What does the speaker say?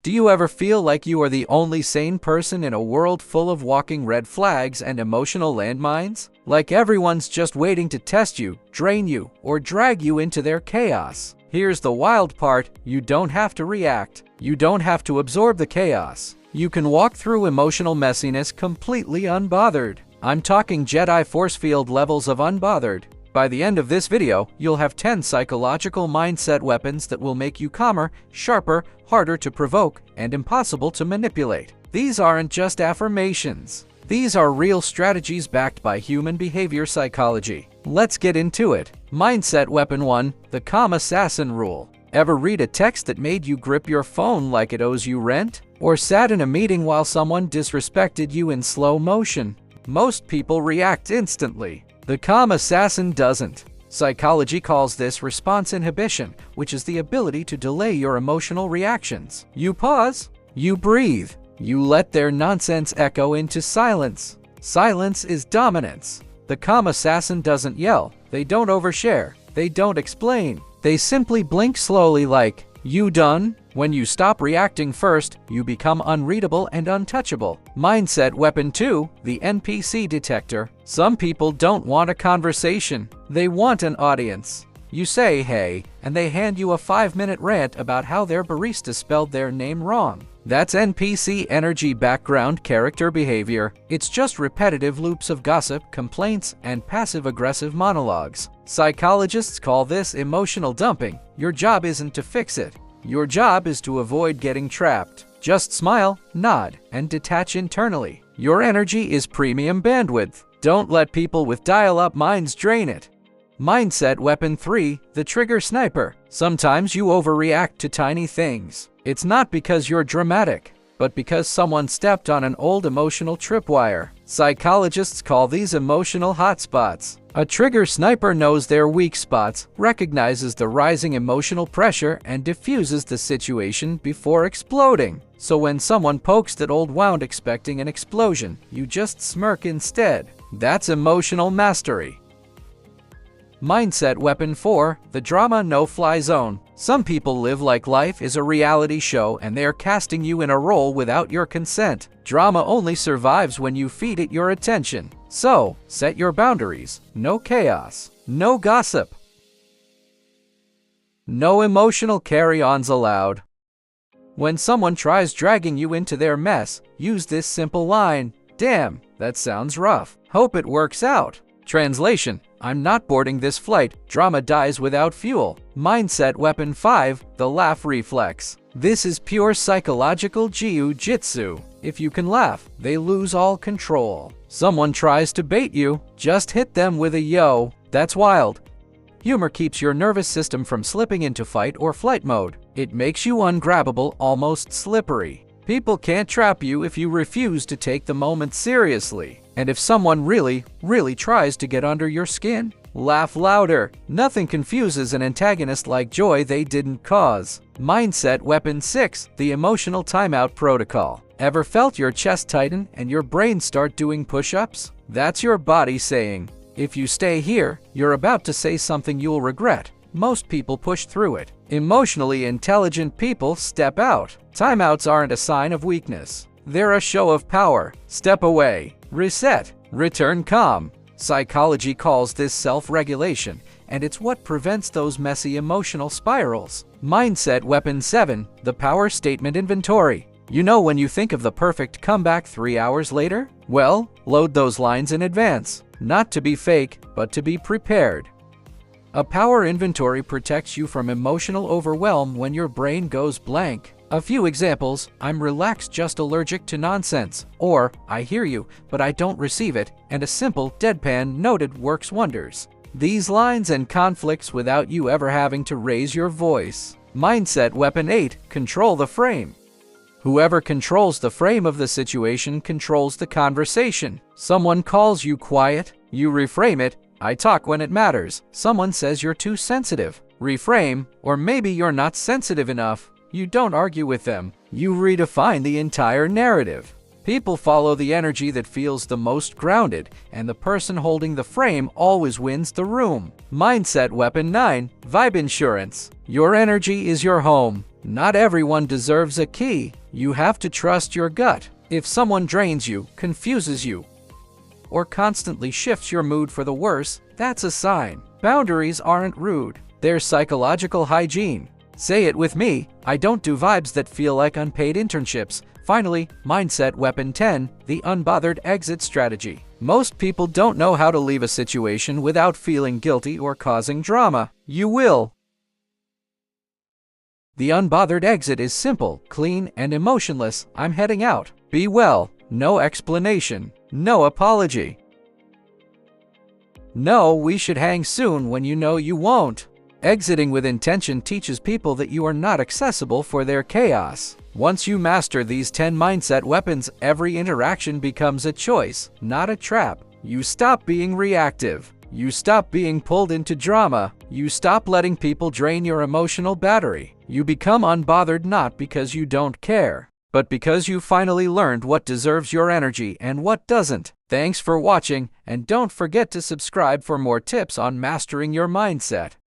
Do you ever feel like you are the only sane person in a world full of walking red flags and emotional landmines? Like everyone's just waiting to test you, drain you, or drag you into their chaos. Here's the wild part: you don't have to react. You don't have to absorb the chaos. You can walk through emotional messiness completely unbothered. I'm talking Jedi force field levels of unbothered. By the end of this video, you'll have 10 psychological mindset weapons that will make you calmer, sharper, harder to provoke, and impossible to manipulate. These aren't just affirmations. These are real strategies backed by human behavior psychology. Let's get into it. Mindset Weapon 1, the Calm Assassin Rule. Ever read a text that made you grip your phone like it owes you rent? Or sat in a meeting while someone disrespected you in slow motion? Most people react instantly. The calm assassin doesn't. Psychology calls this response inhibition, which is the ability to delay your emotional reactions. You pause, you breathe, you let their nonsense echo into silence. Silence is dominance. The calm assassin doesn't yell, they don't overshare, they don't explain. They simply blink slowly like, "You done?" When you stop reacting first, you become unreadable and untouchable. Mindset Weapon 2, the NPC detector. Some people don't want a conversation. They want an audience. You say, "Hey," and they hand you a 5-minute rant about how their barista spelled their name wrong. That's NPC energy background character behavior. It's just repetitive loops of gossip, complaints, and passive-aggressive monologues. Psychologists call this emotional dumping. Your job isn't to fix it. Your job is to avoid getting trapped. Just smile, nod, and detach internally. Your energy is premium bandwidth. Don't let people with dial-up minds drain it. Mindset Weapon 3, the Trigger Sniper. Sometimes you overreact to tiny things. It's not because you're dramatic, but because someone stepped on an old emotional tripwire. Psychologists call these emotional hotspots. A trigger sniper knows their weak spots, recognizes the rising emotional pressure, and diffuses the situation before exploding. So when someone pokes that old wound expecting an explosion, you just smirk instead. That's emotional mastery. Mindset Weapon 4, the Drama No-Fly Zone. Some people live like life is a reality show and they're casting you in a role without your consent. Drama only survives when you feed it your attention. So, set your boundaries. No chaos. No gossip. No emotional carry-ons allowed. When someone tries dragging you into their mess, use this simple line: "Damn, that sounds rough. Hope it works out." Translation: I'm not boarding this flight. Drama dies without fuel. Mindset Weapon 5, the Laugh Reflex. This is pure psychological jiu-jitsu. If you can laugh, they lose all control. Someone tries to bait you, just hit them with a "yo, that's wild." Humor keeps your nervous system from slipping into fight or flight mode. It makes you ungrabbable, almost slippery. People can't trap you if you refuse to take the moment seriously. And if someone really tries to get under your skin, laugh louder. Nothing confuses an antagonist like joy they didn't cause. Mindset Weapon 6, the Emotional Timeout Protocol. Ever felt your chest tighten and your brain start doing push-ups? That's your body saying, if you stay here, you're about to say something you'll regret. Most people push through it. Emotionally intelligent people step out. Timeouts aren't a sign of weakness. They're a show of power. Step away. Reset. Return calm. Psychology calls this self-regulation, and it's what prevents those messy emotional spirals. Mindset Weapon 7, the Power Statement Inventory. You know when you think of the perfect comeback 3 hours later? Well, load those lines in advance. Not to be fake, but to be prepared. A power inventory protects you from emotional overwhelm when your brain goes blank. A few examples: I'm relaxed, just allergic to nonsense, or I hear you, but I don't receive it, and a simple deadpan noted works wonders. These lines and conflicts without you ever having to raise your voice. Mindset Weapon 8, control the frame. Whoever controls the frame of the situation controls the conversation. Someone calls you quiet, you reframe it: I talk when it matters. Someone says you're too sensitive. Reframe, or maybe you're not sensitive enough. You don't argue with them. You redefine the entire narrative. People follow the energy that feels the most grounded, and the person holding the frame always wins the room. Mindset Weapon 9, Vibe Insurance. Your energy is your home. Not everyone deserves a key. You have to trust your gut. If someone drains you, confuses you, or constantly shifts your mood for the worse, that's a sign. Boundaries aren't rude. They're psychological hygiene. Say it with me, I don't do vibes that feel like unpaid internships. Finally, Mindset Weapon 10, the unbothered exit strategy. Most people don't know how to leave a situation without feeling guilty or causing drama. You will. The unbothered exit is simple, clean, and emotionless. I'm heading out. Be well. No explanation. No apology. No, we should hang soon when you know you won't. Exiting with intention teaches people that you are not accessible for their chaos. Once you master these 10 mindset weapons, every interaction becomes a choice, not a trap. You stop being reactive. You stop being pulled into drama. You stop letting people drain your emotional battery. You become unbothered not because you don't care, but because you finally learned what deserves your energy and what doesn't. Thanks for watching, and don't forget to subscribe for more tips on mastering your mindset.